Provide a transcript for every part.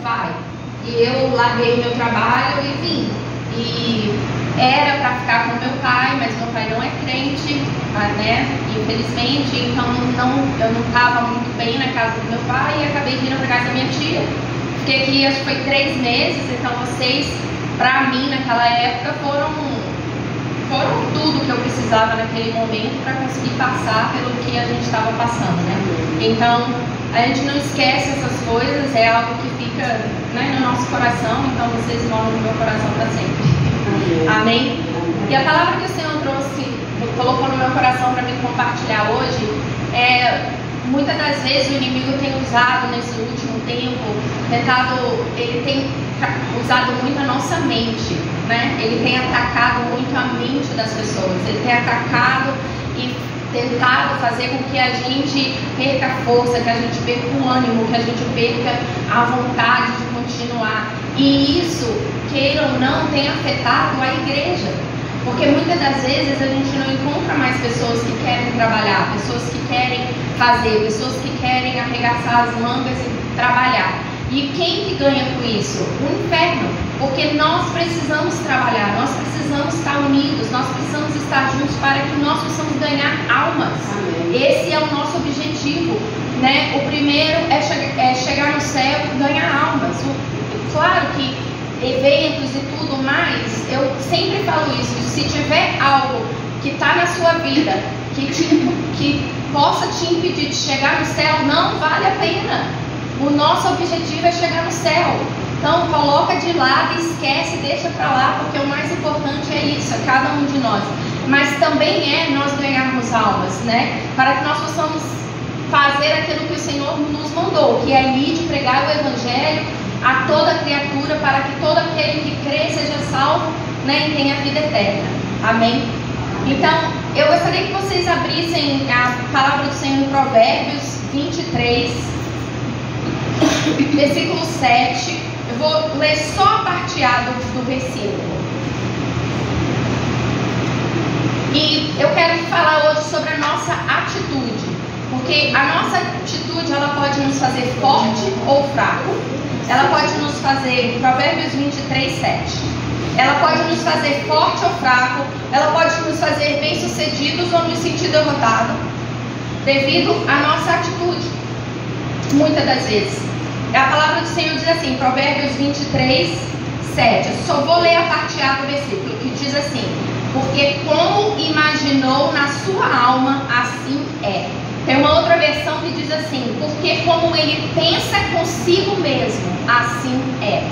vai. E eu larguei meu trabalho e vim. E era para ficar com meu pai, mas meu pai não é crente, né? Infelizmente, então eu não estava muito bem na casa do meu pai e acabei vindo para casa da minha tia. Fiquei aqui, acho que foi 3 meses, então vocês, para mim, naquela época, foram tudo que eu precisava naquele momento para conseguir passar pelo que a gente estava passando, né? Então, a gente não esquece essas coisas, é algo que fica, né, no nosso coração, então vocês moram no meu coração para sempre. Amém? E a palavra que o Senhor colocou no meu coração para me compartilhar hoje muitas das vezes o inimigo tem usado nesse último tempo, ele tem usado muito a nossa mente, né? Ele tem atacado muito a mente das pessoas, ele tem atacado e tentado fazer com que a gente perca a força, que a gente perca o ânimo, que a gente perca a vontade de continuar. E isso, queira ou não, tem afetado a igreja. Porque muitas das vezes a gente não encontra mais pessoas que querem trabalhar, pessoas que querem fazer, pessoas que querem arregaçar as mangas e trabalhar. E quem que ganha com isso? O inferno. Porque nós precisamos trabalhar, nós precisamos estar unidos, nós precisamos estar juntos para que nós possamos ganhar almas. Esse é o nosso objetivo, né? O primeiro é chegar no céu e ganhar almas. Claro que eventos e tudo mais, eu sempre falo isso, se tiver algo que está na sua vida que possa te impedir de chegar no céu, não vale a pena. O nosso objetivo é chegar no céu. Então coloca de lado, esquece, deixa para lá, porque o mais importante é isso, é cada um de nós. Mas também é nós ganharmos almas, né? Para que nós possamos fazer aquilo que o Senhor nos mandou, que é ir de pregar o Evangelho a toda criatura, para que todo aquele que crê seja salvo, né, e tenha vida eterna. Amém? Então, eu gostaria que vocês abrissem a palavra do Senhor em Provérbios 23, versículo 7. Eu vou ler só a parte A do versículo. E eu quero falar hoje sobre a nossa atitude, porque a nossa atitude, ela pode nos fazer forte ou fraco. Ela pode nos fazer, Provérbios 23, 7. Ela pode nos fazer forte ou fraco. Ela pode nos fazer bem-sucedidos ou nos sentir derrotados, devido à nossa atitude. Muitas das vezes. A palavra do Senhor diz assim, Provérbios 23, 7. Eu só vou ler a parte A do versículo, que diz assim: porque como imaginou na sua alma, assim é. Tem uma outra versão que diz assim: porque como ele pensa consigo mesmo, assim é.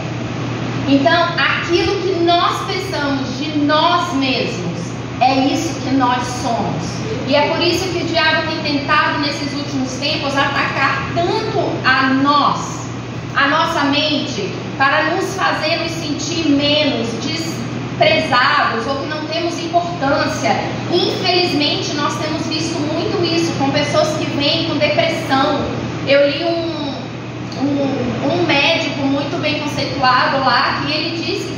Então, aquilo que nós pensamos de nós mesmos, é isso que nós somos. E é por isso que o diabo tem tentado nesses últimos tempos atacar tanto a nós, a nossa mente, para nos fazer nos sentir menos, desprezados ou que não temos importância. Infelizmente, nós temos visto muito isso com pessoas que vêm com depressão. Eu li um médico muito bem conceituado lá, que ele disse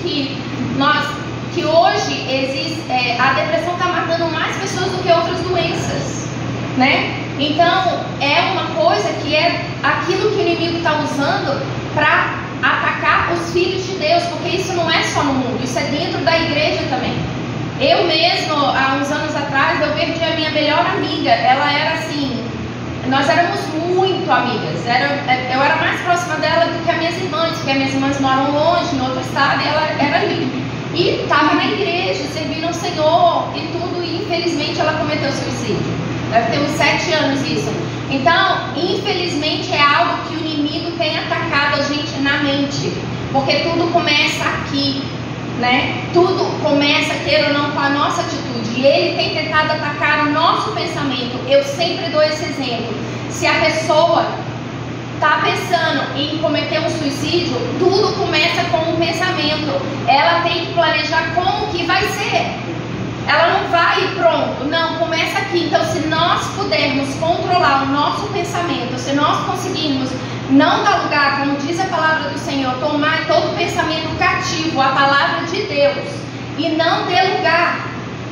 que hoje existe, a depressão está matando mais pessoas do que outras doenças, né? Então, é uma coisa que é aquilo que o inimigo está usando para atacar os filhos de Deus, porque isso não é só no mundo, isso é dentro da igreja também. Eu mesmo, há uns anos atrás, eu perdi a minha melhor amiga. Ela era assim, nós éramos muito amigas, eu era mais próxima dela do que as minhas irmãs, porque as minhas irmãs moram longe, no outro estado, e ela era ali. E estava na igreja, servindo ao Senhor e tudo, e infelizmente ela cometeu suicídio. Deve ter uns 7 anos isso. Então, infelizmente é algo que o inimigo tem atacado a gente na mente, porque tudo começa aqui, né? Tudo começa, queira ou não, com a nossa atitude. E ele tem tentado atacar o nosso pensamento. Eu sempre dou esse exemplo. Se a pessoa está pensando em cometer um suicídio, tudo começa com um pensamento. Ela tem que planejar como que vai ser. Ela não vai e pronto, não, começa aqui. Então, se nós pudermos controlar o nosso pensamento, se nós conseguirmos não dar lugar, como diz a palavra do Senhor, tomar todo pensamento cativo à palavra de Deus e não dê lugar,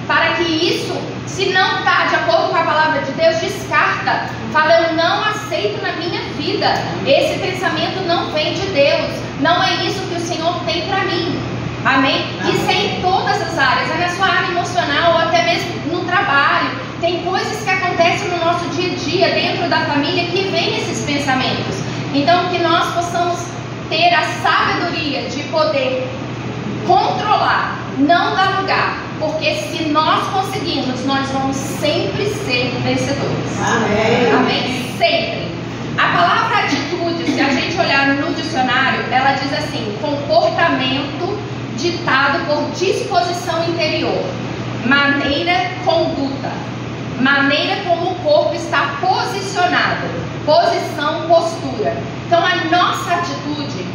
para que isso, se não está de acordo com a palavra de Deus, descarta. Fala, eu não aceito na minha vida, esse pensamento não vem de Deus. Não é isso que o Senhor tem para mim. Amém? Isso é em todas as áreas, é na sua área emocional ou até mesmo no trabalho. Tem coisas que acontecem no nosso dia a dia, dentro da família, que vem esses pensamentos. Então, que nós possamos ter a sabedoria de poder controlar, não dar lugar, porque se nós conseguirmos, nós vamos sempre ser vencedores. Amém. Amém? Sempre. A palavra atitude, se a gente olhar no dicionário, ela diz assim: comportamento ditado por disposição interior, maneira, conduta, maneira como o corpo está posicionado, posição, postura. Então a nossa atitude,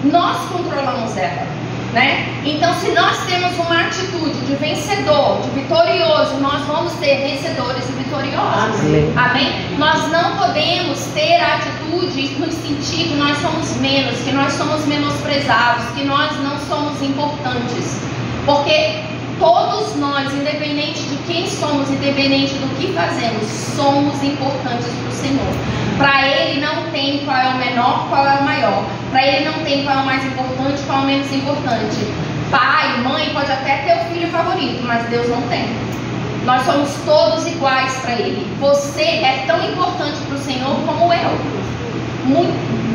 nós controlamos ela, né? Então se nós temos uma atitude de vencedor, de vitorioso, nós vamos ser vencedores e vitoriosos. Amém. Amém? Nós não podemos ter a atitude nos sentir que nós somos menos, que nós somos menosprezados, que nós não somos importantes, porque todos nós, independente de quem somos, independente do que fazemos, somos importantes para o Senhor. Para Ele não tem qual é o menor, qual é o maior. Para Ele não tem qual é o mais importante, qual é o menos importante. Pai, mãe, pode até ter o filho favorito, mas Deus não tem. Nós somos todos iguais para Ele. Você é tão importante para o Senhor como eu.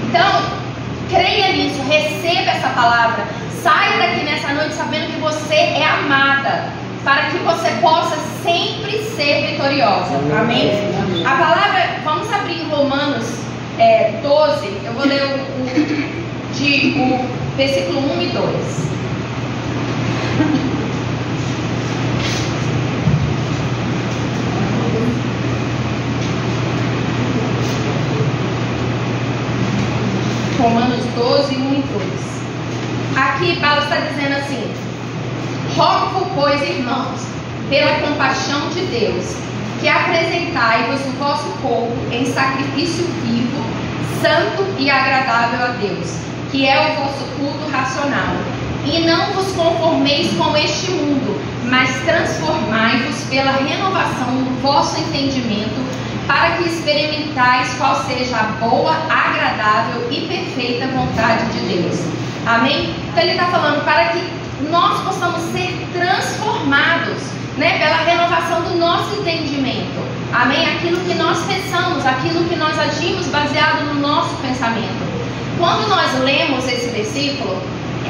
Então, creia nisso, receba essa palavra. Saia daqui nessa noite sabendo que você é amada, para que você possa sempre ser vitoriosa. Amém? A palavra, vamos abrir em Romanos 12, eu vou ler o versículo 1 e 2. Romanos 12, 1 e 2. Aqui Paulo está dizendo assim: rogo, pois, irmãos, pela compaixão de Deus, que apresentai-vos o vosso corpo em sacrifício vivo, santo e agradável a Deus, que é o vosso culto racional. E não vos conformeis com este mundo, mas transformai-vos pela renovação do vosso entendimento, para que experimentais qual seja a boa, agradável e perfeita vontade de Deus. Amém? Então ele está falando para que nós possamos ser transformados, né, pela renovação do nosso entendimento. Amém? Aquilo que nós pensamos, aquilo que nós agimos baseado no nosso pensamento. Quando nós lemos esse versículo,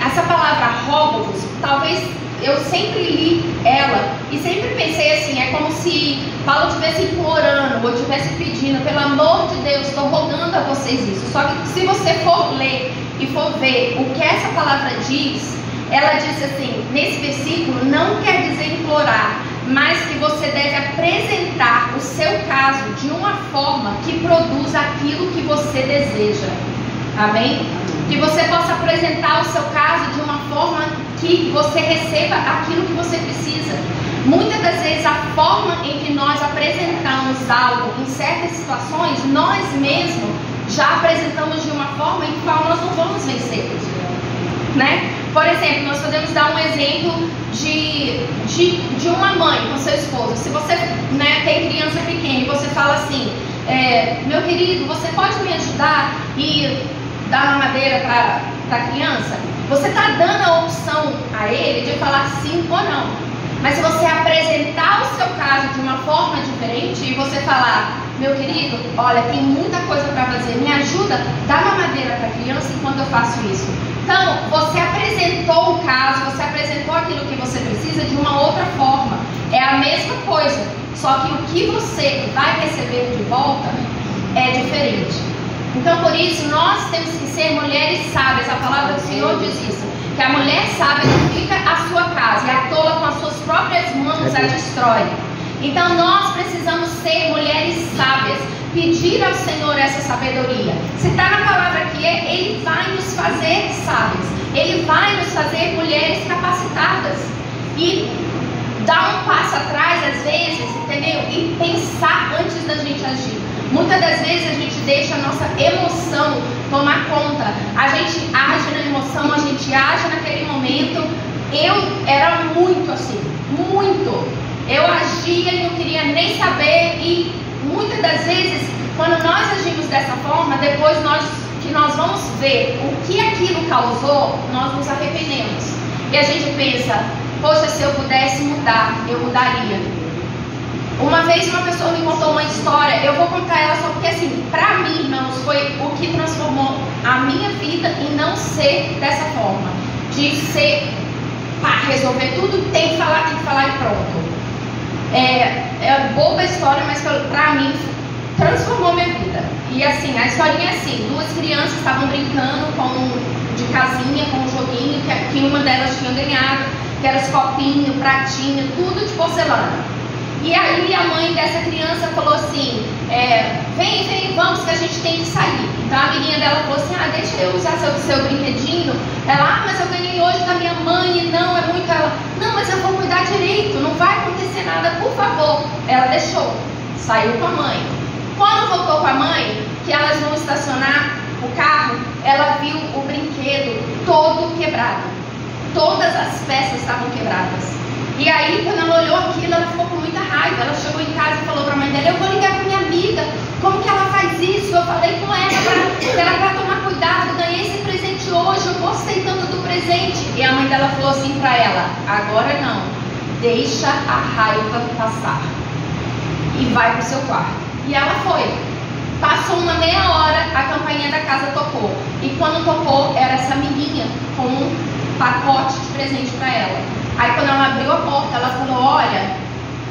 essa palavra rogo-vos, talvez eu sempre li ela e sempre pensei assim, é como se Paulo estivesse implorando ou estivesse pedindo, pelo amor de Deus, estou rogando a vocês isso. Só que se você for ler e for ver o que essa palavra diz, ela diz assim, nesse versículo, não quer dizer implorar, mas que você deve apresentar o seu caso de uma forma que produza aquilo que você deseja. Amém? Que você possa apresentar o seu caso de uma forma que você receba aquilo que você precisa. Muitas das vezes a forma em que nós apresentamos algo em certas situações, nós mesmos já apresentamos de uma forma em que nós não vamos vencer, né? Por exemplo, nós podemos dar um exemplo de uma mãe com seu esposo. Se você, né, tem criança pequena e você fala assim, meu querido, você pode me ajudar e dar mamadeira para a criança? Você está dando a opção a ele de falar sim ou não. Mas se você apresentar o seu caso de uma forma diferente e você falar, meu querido, olha, tem muita coisa para fazer, me ajuda, dá mamadeira para a criança enquanto eu faço isso. Então, você apresentou o caso, você apresentou aquilo que você precisa de uma outra forma. É a mesma coisa, só que o que você vai receber de volta é diferente. Então, por isso, nós temos que ser mulheres sábias. A palavra do Senhor diz isso, que a mulher sábia edifica a sua casa e a tola com as suas próprias mãos a destrói. Então, nós precisamos ser mulheres sábias, pedir ao Senhor essa sabedoria. Se está na palavra aqui, Ele vai nos fazer sábias, Ele vai nos fazer mulheres capacitadas e dar um passo atrás, às vezes, entendeu? E pensar antes da gente agir. Muitas das vezes a gente deixa a nossa emoção tomar conta. A gente age na emoção, a gente age naquele momento. Eu era muito assim, muito. Eu agia e não queria nem saber. E muitas das vezes, quando nós agimos dessa forma, depois nós que nós vamos ver o que aquilo causou, nós nos arrependemos. E a gente pensa, poxa, se eu pudesse mudar, eu mudaria. Uma vez uma pessoa me contou uma história, eu vou contar ela só porque assim, pra mim, irmãos, foi o que transformou a minha vida em não ser dessa forma. De ser, resolver tudo, tem que falar e pronto. É boba a história, mas pra mim transformou minha vida. E assim, a historinha é assim, duas crianças estavam brincando de casinha, com um joguinho que uma delas tinha ganhado, que era os copinhos, pratinho, tudo de porcelana. E aí a mãe dessa criança falou assim, vem, vamos que a gente tem que sair. Então a amiguinha dela falou assim, deixa eu usar seu brinquedinho. Ela, mas eu ganhei hoje da minha mãe, e não, é muito. Ela, não, mas eu vou cuidar direito, não vai acontecer nada, por favor. Ela deixou, saiu com a mãe. Quando voltou com a mãe, que elas vão estacionar o carro, ela viu o brinquedo todo quebrado. Todas as peças estavam quebradas. E aí, quando ela olhou aquilo, ela ficou com muita raiva. Ela chegou em casa e falou para a mãe dela, eu vou ligar para minha amiga, como que ela faz isso? Eu falei com ela para tomar cuidado, ganhei esse presente hoje, eu gostei tanto do presente. E a mãe dela falou assim para ela, agora não, deixa a raiva passar e vai para o seu quarto. E ela foi. Passou uma meia hora, a campainha da casa tocou. E quando tocou, era essa amiguinha com um pacote de presente para ela. Aí quando ela abriu a porta, ela falou, olha,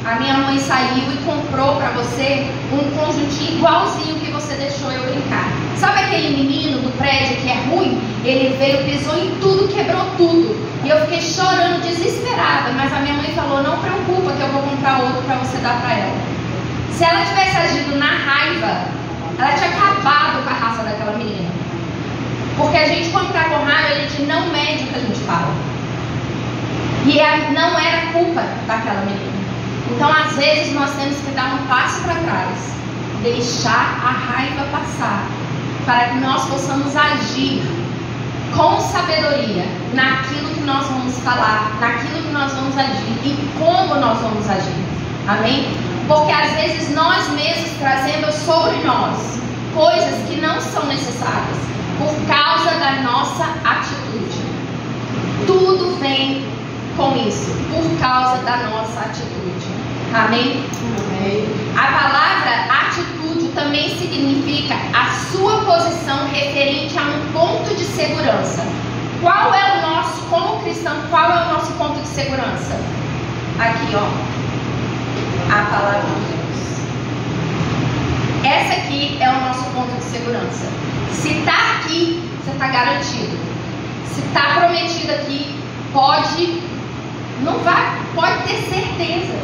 a minha mãe saiu e comprou para você um conjuntinho igualzinho que você deixou eu brincar. Sabe aquele menino do prédio que é ruim? Ele veio, pisou em tudo, quebrou tudo. E eu fiquei chorando, desesperada. Mas a minha mãe falou, não preocupa que eu vou comprar outro para você dar para ela. Se ela tivesse agido na raiva, ela tinha acabado com a raça daquela menina. Porque a gente, quando está com raiva, a gente não mede o que a gente fala. E não era culpa daquela menina. Então, às vezes, nós temos que dar um passo para trás, deixar a raiva passar, para que nós possamos agir com sabedoria naquilo que nós vamos falar, naquilo que nós vamos agir e como nós vamos agir. Amém? Porque às vezes nós mesmos trazemos sobre nós coisas que não são necessárias por causa da nossa atitude. Tudo vem com isso, por causa da nossa atitude. Amém? Amém. A palavra atitude também significa a sua posição referente a um ponto de segurança. Qual é o nosso, como cristão, qual é o nosso ponto de segurança? Aqui, ó. A palavra de Deus. Essa aqui é o nosso ponto de segurança. Se está aqui, você está garantido. Se está prometido aqui, pode ter certeza.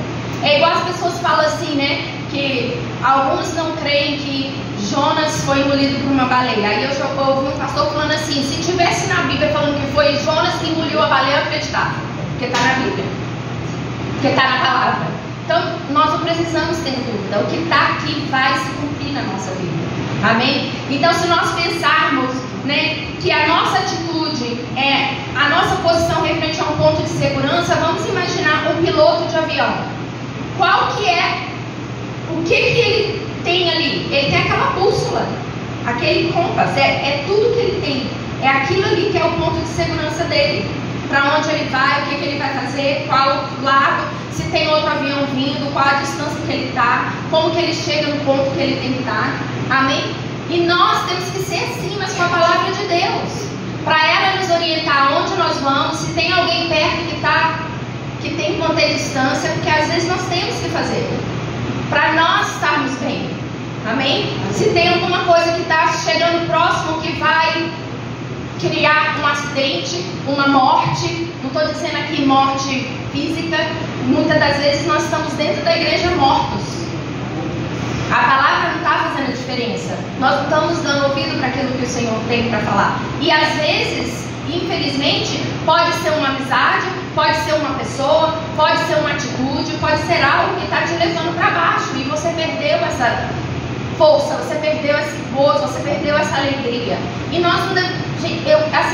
É igual as pessoas falam assim, né? Que alguns não creem que Jonas foi engolido por uma baleia. Aí eu já ouvi um pastor falando assim, se tivesse na Bíblia falando que foi Jonas que engoliu a baleia, eu acreditava. Porque está na Bíblia. Porque está na palavra. Então, nós não precisamos ter dúvida. O que está aqui vai se cumprir na nossa vida. Amém? Então, se nós pensarmos, né, que a nossa atitude é a nossa posição referente a um ponto de segurança, vamos imaginar um piloto de avião. Qual que é? O que ele tem ali? Ele tem aquela bússola, aquele compass, é tudo que ele tem. É aquilo ali que é o ponto de segurança dele. Para onde ele vai, o que ele vai fazer, qual lado, se tem outro avião vindo, qual a distância que ele está, como que ele chega no ponto que ele tem que estar. Amém? E nós temos que ser assim, mas com a palavra de Deus. Para ela nos orientar aonde nós vamos, se tem alguém perto que tem que manter distância, porque às vezes nós temos que fazer. Para nós estarmos bem. Amém? Se tem alguma coisa que está chegando próximo que vai criar um acidente, uma morte, não estou dizendo aqui morte física, muitas das vezes nós estamos dentro da igreja mortos. A palavra não está fazendo diferença. Nós não estamos dando ouvido para aquilo que o Senhor tem para falar. E às vezes, infelizmente, pode ser uma amizade, pode ser uma pessoa, pode ser uma atitude, pode ser algo que está te levando para baixo e você perdeu essa força, você perdeu esse gozo, você perdeu essa alegria. E nós não devemos,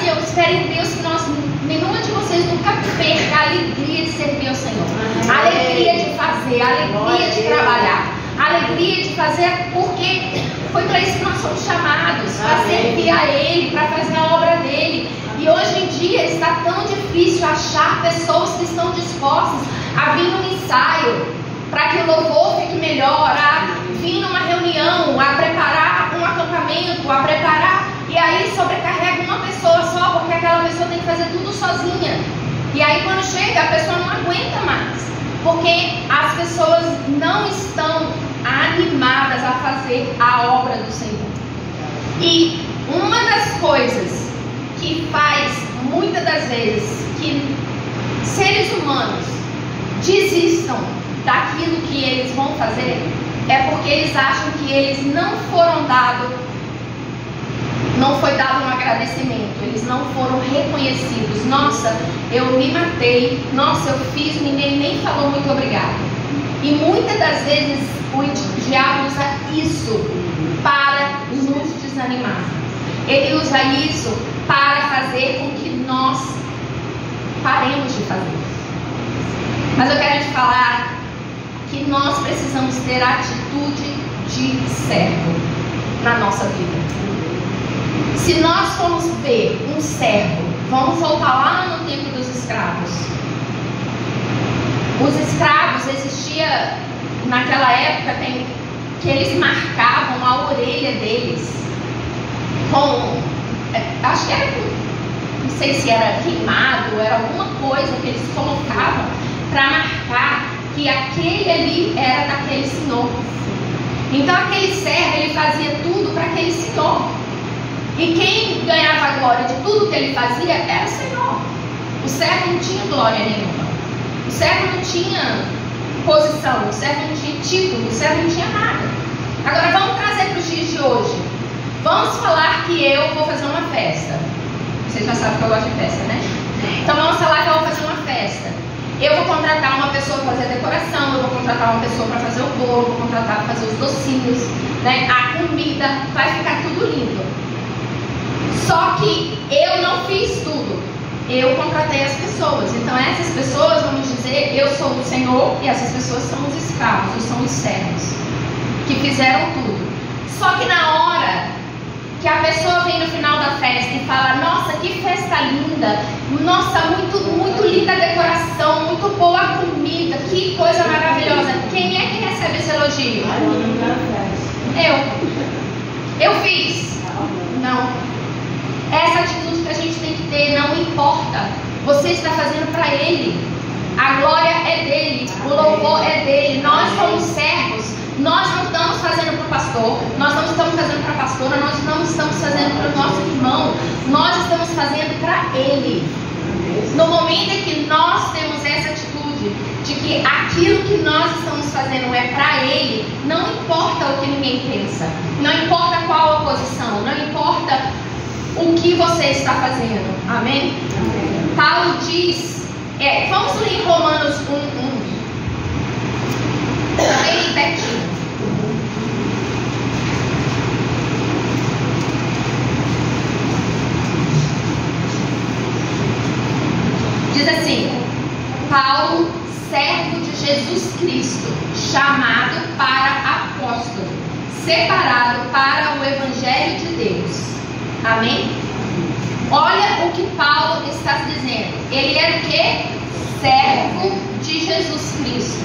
eu espero em Deus que nenhuma de vocês nunca perca a alegria de servir ao Senhor, a alegria de fazer, a alegria de trabalhar, a alegria de fazer, porque Foi para isso que nós somos chamados, para servir a Ele, para fazer a obra dele. E hoje em dia está tão difícil achar pessoas que estão dispostas a vir num ensaio para que o louvor fique melhor, a vir numa reunião, a preparar um acampamento, a preparar, e aí sobrecarrega uma pessoa só, porque aquela pessoa tem que fazer tudo sozinha. E aí quando chega, a pessoa não aguenta mais, porque as pessoas não estão animadas a fazer a obra do Senhor. E uma das coisas que faz muitas das vezes que seres humanos desistam daquilo que eles vão fazer é porque eles acham que eles não foi dado um agradecimento, eles não foram reconhecidos. Nossa, eu me matei, nossa, eu fiz, ninguém nem falou muito obrigado. E muitas das vezes o diabo usa isso para nos desanimar. Ele usa isso para fazer com que nós paremos de fazer. Mas eu quero te falar que nós precisamos ter a atitude de servo na nossa vida. Se nós formos ver um servo, vamos voltar lá no tempo dos escravos. Os escravos existia naquela época que eles marcavam a orelha deles com, acho que era, não sei se era queimado, era alguma coisa que eles colocavam para marcar que aquele ali era daquele senhor. Então aquele servo, ele fazia tudo para aquele senhor. E quem ganhava a glória de tudo que ele fazia era o Senhor. O servo não tinha glória nenhuma. O servo não tinha posição, o servo não tinha título, o servo não tinha nada. Agora vamos trazer para os dias de hoje. Vamos falar que eu vou fazer uma festa. Vocês já sabem que eu gosto de festa, né? Então vamos falar que eu vou fazer uma festa. Eu vou contratar uma pessoa para fazer a decoração, eu vou contratar uma pessoa para fazer o bolo, vou contratar para fazer os docinhos, né? A comida, vai ficar tudo lindo. Só que eu não fiz tudo. Eu contratei as pessoas. Então essas pessoas, vamos dizer, eu sou o Senhor e essas pessoas são os escravos, ou são os servos que fizeram tudo. Só que na hora que a pessoa vem no final da festa e fala: nossa, que festa linda, nossa, muito linda a decoração, muito boa a comida, que coisa maravilhosa. Quem é que recebe esse elogio? Eu fiz? Não. Essa atitude que a gente tem que ter, não importa. Você está fazendo para Ele. A glória é dele, o louvor é dele. Nós somos servos. Nós não estamos fazendo para o pastor, nós não estamos fazendo para a pastora, nós não estamos fazendo para o nosso irmão, nós estamos fazendo para Ele. No momento em que nós temos essa atitude de que aquilo que nós estamos fazendo é para Ele, não importa o que ninguém pensa, não importa qual a posição, não importa o que você está fazendo. Amém? Amém. Paulo diz, vamos ler em Romanos 1:1. Bem pertinho. Diz assim: Paulo, servo de Jesus Cristo, chamado para apóstolo, separado para o Evangelho de Deus. Amém? Olha o que Paulo está dizendo. Ele era o quê? Servo de Jesus Cristo,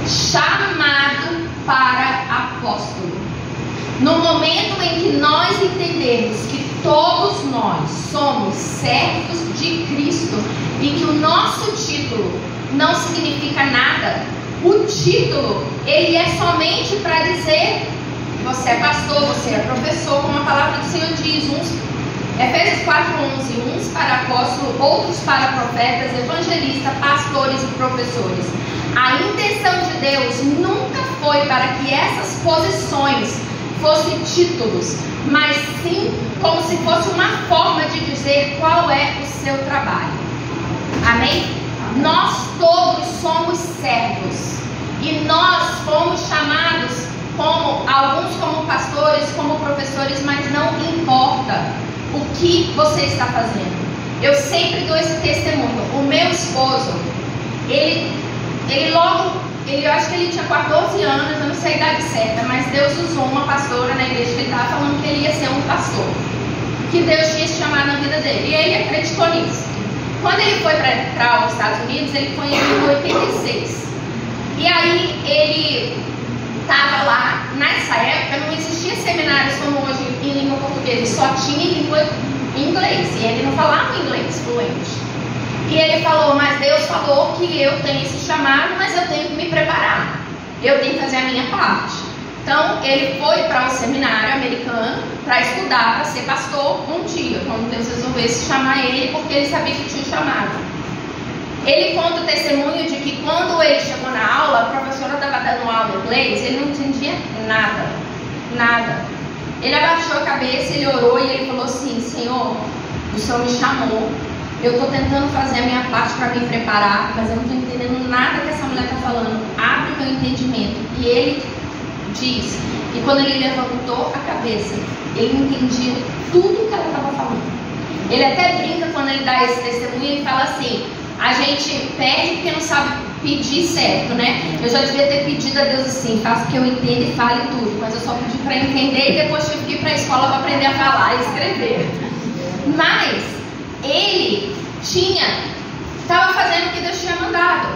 chamado para apóstolo. No momento em que nós entendemos que todos nós somos servos de Cristo e que o nosso título não significa nada, o título, ele é somente para dizer: você é pastor, você é professor, como a palavra do Senhor diz, Efésios 4:11, uns para apóstolos, outros para profetas, evangelistas, pastores e professores. A intenção de Deus nunca foi para que essas posições fossem títulos, mas sim como se fosse uma forma de dizer qual é o seu trabalho. Amém? Nós todos somos servos e nós fomos chamados alguns como pastores, como professores, mas não importa o que você está fazendo. Eu sempre dou esse testemunho. O meu esposo, ele logo eu acho que ele tinha 14 anos, eu não sei a idade certa, mas Deus usou uma pastora na igreja que ele estava falando que ele ia ser um pastor, que Deus tinha chamado na vida dele, e ele acreditou nisso. Quando ele foi para os Estados Unidos, ele foi em 86, e aí ele estava lá. Nessa época não existia seminários como hoje em língua portuguesa, só tinha em língua inglês, e ele não falava inglês fluente. E ele falou, mas Deus falou que eu tenho esse chamado, mas eu tenho que me preparar, eu tenho que fazer a minha parte. Então ele foi para um seminário americano para estudar, para ser pastor um dia, quando Deus resolvesse chamar ele, porque ele sabia que tinha um chamado. Ele conta o testemunho de que quando ele chegou na aula, a professora estava dando aula em inglês, ele não entendia nada, nada. Ele abaixou a cabeça, ele orou e ele falou assim, Senhor, o Senhor me chamou, eu estou tentando fazer a minha parte para me preparar, mas eu não estou entendendo nada que essa mulher está falando, abre o meu entendimento. E ele diz que quando ele levantou a cabeça, ele entendia tudo que ela estava falando. Ele até brinca quando ele dá esse testemunho, ele fala assim, a gente pede porque não sabe pedir certo, né? Eu já devia ter pedido a Deus assim, faça o que eu entendo e fale tudo, mas eu só pedi para entender e depois tive que ir para a escola para aprender a falar e escrever. Mas ele estava fazendo o que Deus tinha mandado.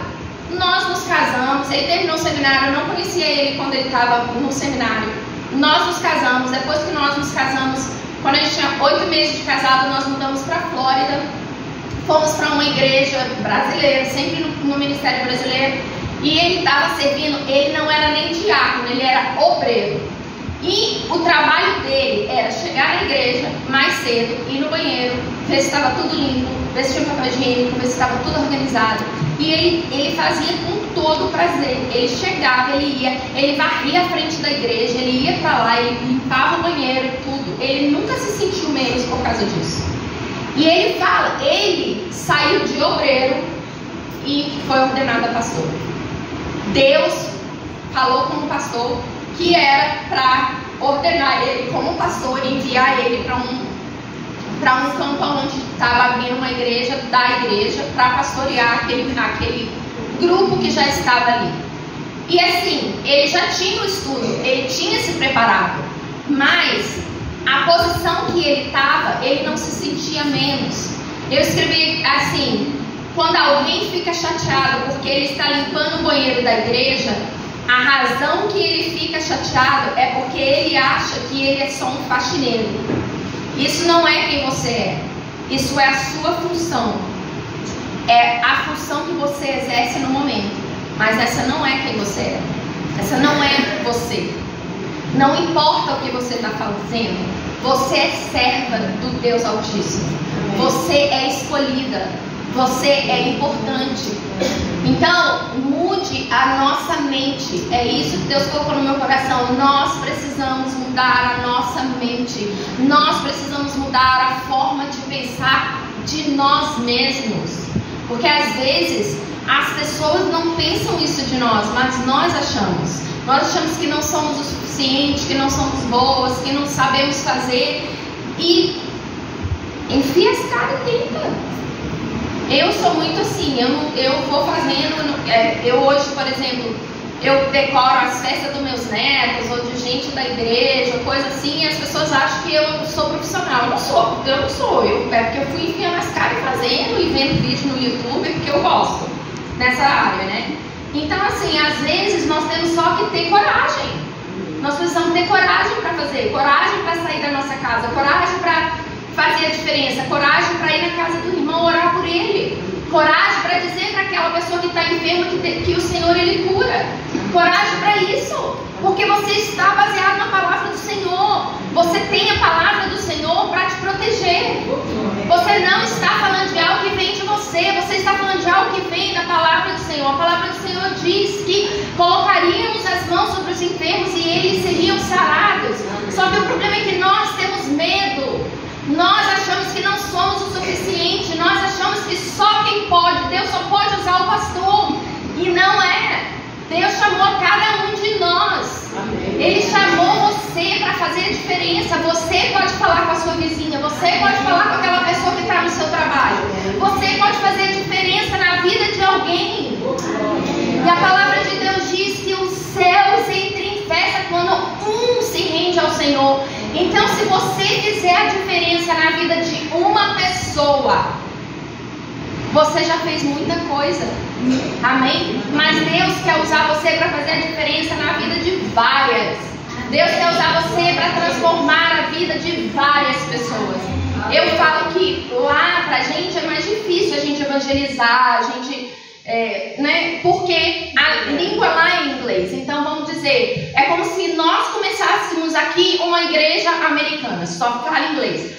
Nós nos casamos, ele terminou o seminário, eu não conhecia ele quando ele estava no seminário. Nós nos casamos, depois que nós nos casamos, quando a gente tinha 8 meses de casado, nós mudamos para a Flórida. Fomos para uma igreja brasileira, sempre no Ministério Brasileiro, e ele estava servindo, ele não era nem diácono, ele era obreiro. E o trabalho dele era chegar na igreja mais cedo, ir no banheiro, ver se estava tudo limpo, ver se tinha papel higiênico, ver se estava tudo organizado. E ele fazia com todo prazer. Ele chegava, ele ia, ele varria a frente da igreja, ele ia para lá, ele limpava o banheiro, tudo. Ele nunca se sentiu menos por causa disso. E ele fala, ele saiu de obreiro e foi ordenado a pastor. Deus falou com o pastor que era para ordenar ele como pastor e enviar ele para um campo onde estava abrindo uma igreja da igreja para pastorear aquele grupo que já estava ali. E assim, ele já tinha o estudo, ele tinha se preparado, mas a posição que ele estava, ele não se sentia menos. Eu escrevi assim, quando alguém fica chateado porque ele está limpando o banheiro da igreja, a razão que ele fica chateado é porque ele acha que ele é só um faxineiro. Isso não é quem você é, isso é a sua função, é a função que você exerce no momento, mas essa não é quem você é, essa não é você. Não importa o que você está fazendo, você é serva do Deus Altíssimo. Você é escolhida, você é importante. Então, mude a nossa mente. É isso que Deus colocou no meu coração. Nós precisamos mudar a nossa mente. Nós precisamos mudar a forma de pensar de nós mesmos. Porque às vezes as pessoas não pensam isso de nós, mas nós achamos. Nós achamos que não somos o suficiente, que não somos boas, que não sabemos fazer. E enfia as caras e tenta. Eu sou muito assim, eu vou fazendo. Eu hoje, por exemplo, eu decoro as festas dos meus netos, ou de gente da igreja, coisa assim, e as pessoas acham que eu sou profissional. Eu não sou. É porque eu fui enfiando as caras e fazendo, e vendo vídeo no YouTube, porque eu gosto nessa área, né? Então, assim, às vezes nós temos só que ter coragem. Nós precisamos ter coragem para fazer, coragem para sair da nossa casa, coragem para fazer a diferença, coragem para ir na casa do irmão orar por ele, coragem para dizer para aquela pessoa que está enferma que o Senhor ele cura, coragem para isso, porque você está baseado na palavra do Senhor, você tem a palavra do Senhor para te proteger, você não está falando de algo que vem de você, você está falando de algo que vem da palavra do Senhor. A palavra do Senhor diz que colocaríamos as mãos sobre os enfermos e eles seriam sarados. Só que o problema é que nós temos medo. Nós achamos que não somos o suficiente. Nós achamos que só quem pode, Deus só pode usar o pastor. E não é. Deus chamou cada um de nós. Ele chamou você para fazer a diferença. Você pode falar com a sua vizinha. Você pode falar com aquela pessoa que está no seu trabalho. Você pode fazer a diferença na vida de alguém. E a palavra de Deus fizer a diferença na vida de uma pessoa, você já fez muita coisa. Amém? Mas Deus quer usar você para fazer a diferença na vida de várias. Deus quer usar você para transformar a vida de várias pessoas. Eu falo que lá pra gente é mais difícil a gente evangelizar, a gente, porque a língua lá é inglês. Então vamos dizer, é como se nós começássemos aqui uma igreja americana, só fala inglês.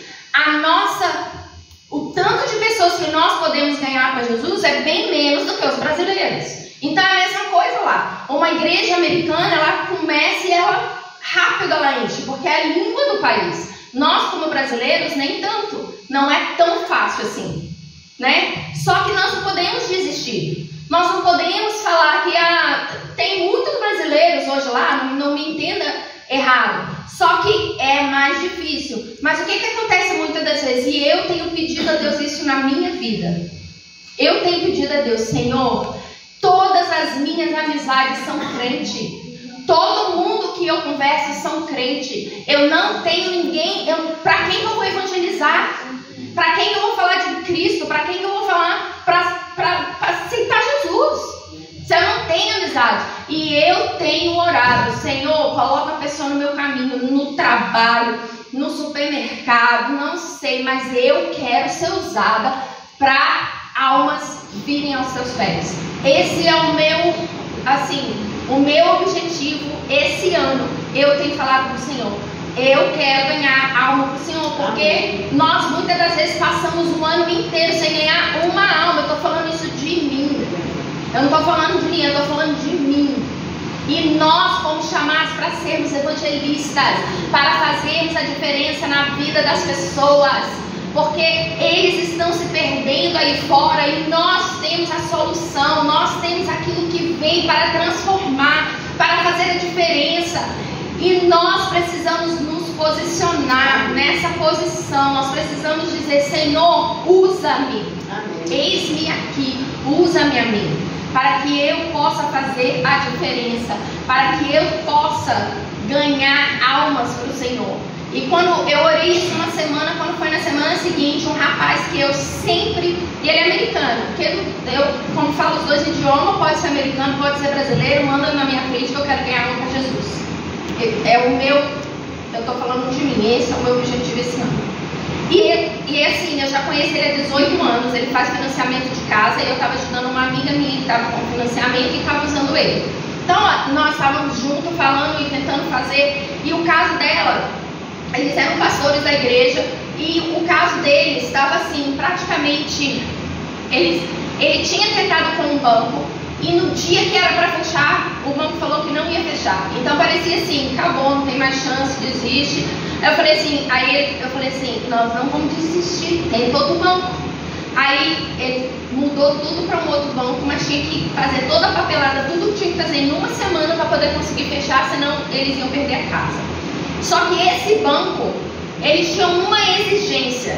O tanto de pessoas que nós podemos ganhar para Jesus é bem menos do que os brasileiros. Então é a mesma coisa lá. Uma igreja americana, ela começa e ela rápido ela enche, porque é a língua do país. Nós como brasileiros, nem tanto. Não é tão fácil assim, né? Só que nós não podemos desistir. Nós não podemos falar que tem muitos brasileiros hoje lá, não me entenda errado. Só que é mais difícil. Mas o que acontece muitas das vezes? E eu tenho pedido a Deus isso na minha vida. Eu tenho pedido a Deus, Senhor, todas as minhas amizades são crente. Todo mundo que eu converso são crente. Eu não tenho ninguém, para quem eu vou evangelizar? Para quem eu vou falar de Cristo? Para quem eu vou falar para aceitar Jesus? Se eu não tenho amizade. E eu tenho orado, Senhor, coloca a pessoa no meu caminho, no trabalho, no supermercado, não sei, mas eu quero ser usada para almas virem aos seus pés. Esse é o meu objetivo esse ano. Eu tenho falado para o Senhor, eu quero ganhar alma para o Senhor, porque nós muitas das vezes passamos um ano inteiro sem ganhar uma alma. Eu estou falando isso de mim. Eu não estou falando de mim, eu estou falando de mim. E nós fomos chamados para sermos evangelistas, para fazermos a diferença na vida das pessoas, porque eles estão se perdendo aí fora e nós temos a solução, nós temos aquilo que vem para transformar, para fazer a diferença. E nós precisamos nos posicionar nessa posição. Nós precisamos dizer, Senhor, usa-me, eis-me aqui, usa-me a mim, para que eu possa fazer a diferença, para que eu possa ganhar almas para o Senhor. E quando eu orei isso uma semana, quando foi na semana seguinte, um rapaz que eu sempre... E ele é americano, porque eu como falo os dois idiomas, pode ser americano, pode ser brasileiro, manda na minha frente que eu quero ganhar alma para Jesus. Eu estou falando de mim, esse é o meu objetivo esse ano. E assim, eu já conheci ele há 18 anos, ele faz financiamento de casa e eu estava ajudando uma amiga minha que estava com financiamento e estava usando ele. Então, nós estávamos juntos falando e tentando fazer, e o caso dela, eles eram pastores da igreja e o caso deles estava assim, praticamente, ele tinha tentado com um banco e no dia que era para fechar, o banco falou que não ia fechar. Então parecia assim, acabou, não tem mais chance, desiste. Eu falei assim, nós não vamos desistir, tem todo banco. Aí ele mudou tudo para um outro banco, mas tinha que fazer toda a papelada, tudo que tinha que fazer em uma semana para poder conseguir fechar, senão eles iam perder a casa. Só que esse banco, eles tinham uma exigência,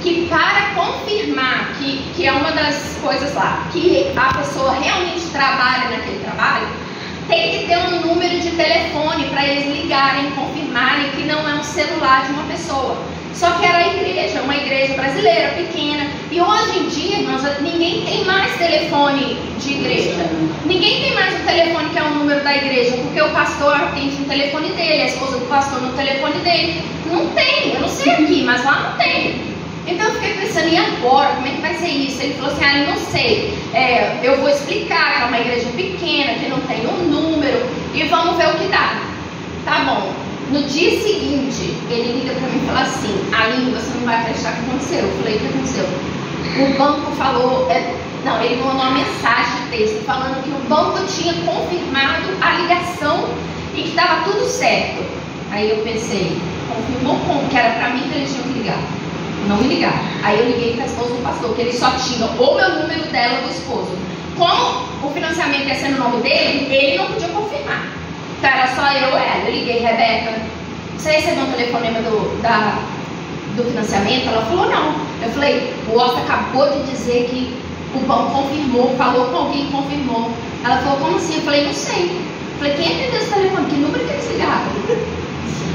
que para confirmar que é uma das coisas lá, que a pessoa realmente trabalha naquele trabalho, tem que ter um número de telefone para eles ligarem, confirmarem que não é um celular de uma pessoa. Só que era a igreja, uma igreja brasileira, pequena. E hoje em dia, irmãos, ninguém tem mais telefone de igreja. Ninguém tem mais um telefone que é o número da igreja, porque o pastor atende no telefone dele, a esposa do pastor no telefone dele. Não tem, eu não sei aqui, mas lá não tem. Então eu fiquei pensando, e agora? Como é que vai ser isso? Ele falou assim, eu não sei, eu vou explicar que é uma igreja pequena, que não tem um número, e vamos ver o que dá. Tá bom. No dia seguinte, ele liga pra mim e fala assim, Aline, você não vai acreditar o que aconteceu. Eu falei, o que aconteceu? O banco falou, ele mandou uma mensagem de texto falando que o banco tinha confirmado a ligação e que estava tudo certo. Aí eu pensei, confirmou como? Que era pra mim que eles tinham que ligar. Não me ligaram. Aí eu liguei para a esposa do pastor, que ele só tinha o meu número dela ou do esposo. Como o financiamento ia ser no nome dele, ele não podia confirmar. Então era só eu ou ela. Eu liguei, Rebeca, você recebeu um telefonema do financiamento? Ela falou, não. Eu falei, o Otto acabou de dizer que o banco confirmou, falou com alguém que confirmou. Ela falou, como assim? Eu falei, não sei. Eu falei, quem atendeu esse telefone? Que número que eles ligaram?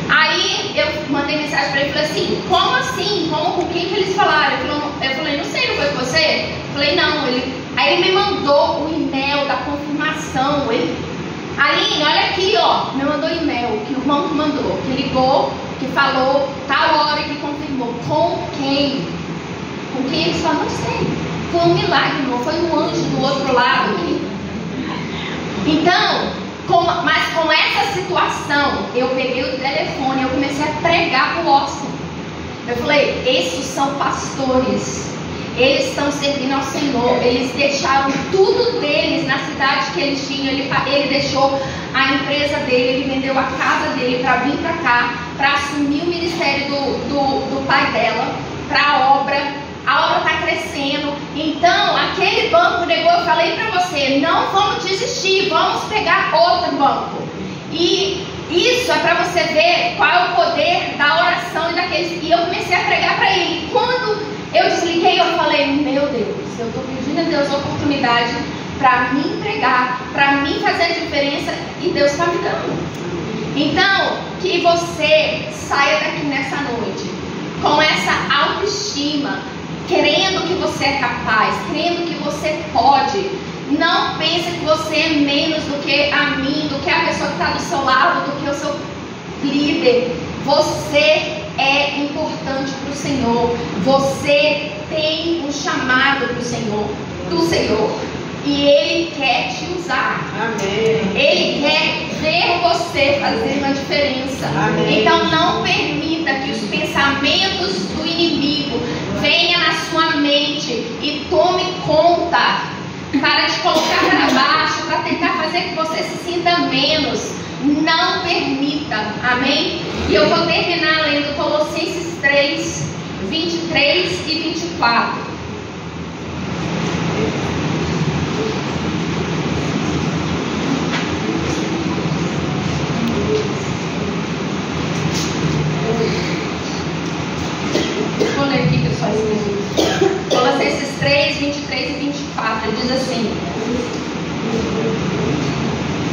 Aí eu mandei mensagem para ele e falei assim: como assim? Com quem que eles falaram? Eu falei: não sei, não foi com você? Eu falei: não. Aí ele me mandou o e-mail da confirmação. Aline, olha aqui, ó. Me mandou e-mail que o irmão mandou, que ligou, que falou tal hora, que confirmou. Com quem? Com quem eles falaram? Não sei. Foi um milagre, não foi um anjo do outro lado aqui. Então, mas com essa situação, eu peguei o telefone e eu comecei a pregar pro Austin. Eu falei: esses são pastores, eles estão servindo ao Senhor, eles deixaram tudo deles na cidade que eles tinham. Ele deixou a empresa dele, ele vendeu a casa dele para vir para cá, para assumir o ministério do pai dela, para a obra está crescendo. Então aquele banco negou. Eu falei para você: não vamos desistir, vamos pegar outro banco. E isso é para você ver qual é o poder da oração e daqueles. E eu comecei a pregar para ele. Quando eu desliguei, eu falei: meu Deus, eu estou pedindo a Deus a oportunidade para me entregar, para mim fazer a diferença, e Deus está me dando. Então, que você saia daqui nessa noite com essa autoestima, crendo que você é capaz, crendo que você pode. Não pense que você é menos do que a mim, do que a pessoa que está do seu lado, do que o seu líder. Você é importante para o Senhor. Você tem um chamado para o Senhor, do Senhor. E Ele quer te usar. Amém. Ele quer ver você fazer uma diferença. Amém. Então não permita que os pensamentos do inimigo venham na sua mente e tome conta para te colocar para baixo, para tentar fazer que você se sinta menos. Não permita. Amém? E eu vou terminar lendo Colossenses 3, 23 e 24. Vou ler aqui que eu só escrevi. Colossenses 3, 23 e 24 diz assim: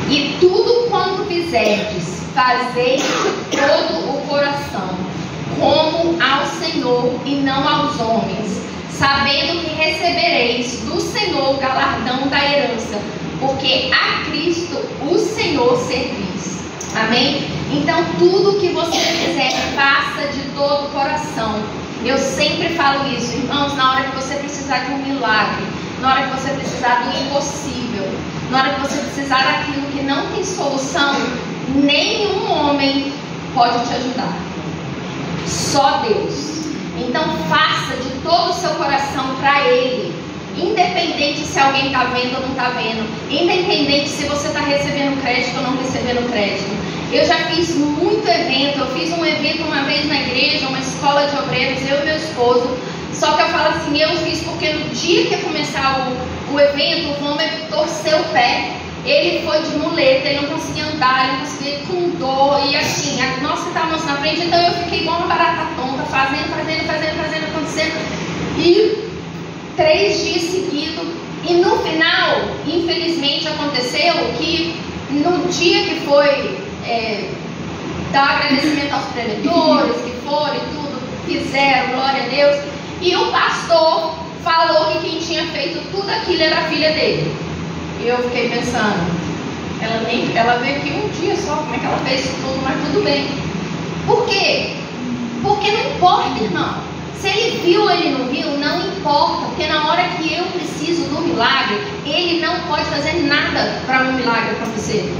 e tudo quanto fizerdes, fazei de todo o coração, como ao Senhor e não aos homens, sabendo que recebereis do Senhor o galardão da herança, porque a Cristo o Senhor servis. Amém? Então tudo que você fizer, faça de todo o coração. Eu sempre falo isso, irmãos, na hora que você precisar de um milagre, na hora que você precisar do impossível, na hora que você precisar daquilo que não tem solução, nenhum homem pode te ajudar. Só Deus. Então faça de todo o seu coração para Ele. Independente se alguém está vendo ou não está vendo. Independente se você está recebendo crédito ou não recebendo crédito. Eu já fiz muito evento. Eu fiz um evento uma vez na igreja, uma escola de obreiros, eu e meu esposo. Só que eu falo assim, eu fiz porque no dia que ia começar o evento, o Homer torceu o pé. Ele foi de muleta, ele não conseguia andar, ele não conseguia ir com dor. E assim, nós que estávamos na frente, então eu fiquei igual uma barata tonta, fazendo, acontecendo. E 3 dias seguidos. E no final, infelizmente, aconteceu que no dia que foi dar agradecimento aos preleitores, que foram e tudo, fizeram, glória a Deus. E o pastor falou que quem tinha feito tudo aquilo era a filha dele. E eu fiquei pensando, ela veio aqui um dia só, como é que ela fez isso tudo, mas tudo bem. Por quê? Porque não importa, irmão. Se ele viu ou ele não viu, não importa. Porque na hora que eu preciso do milagre, ele não pode fazer nada para um milagre acontecer.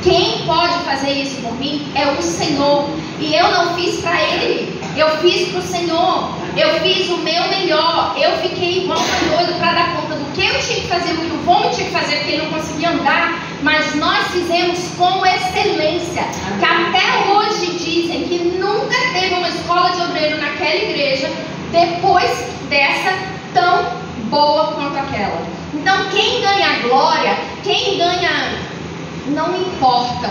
Quem pode fazer isso por mim é o Senhor. E eu não fiz para ele, eu fiz para o Senhor. Eu fiz o meu melhor. Eu fiquei igual uma doida para dar conta do que eu tinha que fazer, do que o Vômio tinha que fazer, porque ele não conseguia andar. Mas nós fizemos com excelência. Que até hoje dizem que nunca teve uma escola de obreiro naquela igreja depois dessa tão boa quanto aquela. Então quem ganha glória, quem ganha, não importa,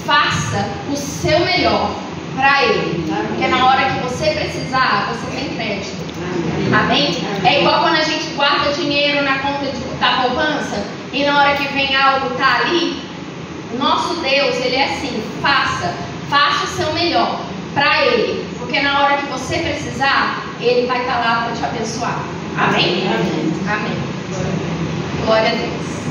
faça o seu melhor para Ele. Porque na hora que você precisar, você tem crédito. Amém? É igual quando a gente guarda dinheiro na conta da poupança e na hora que vem algo tá ali. Nosso Deus, Ele é assim, faça o seu melhor. para Ele, porque na hora que você precisar, Ele vai estar lá para te abençoar. Amém? Amém. Amém. Glória a Deus.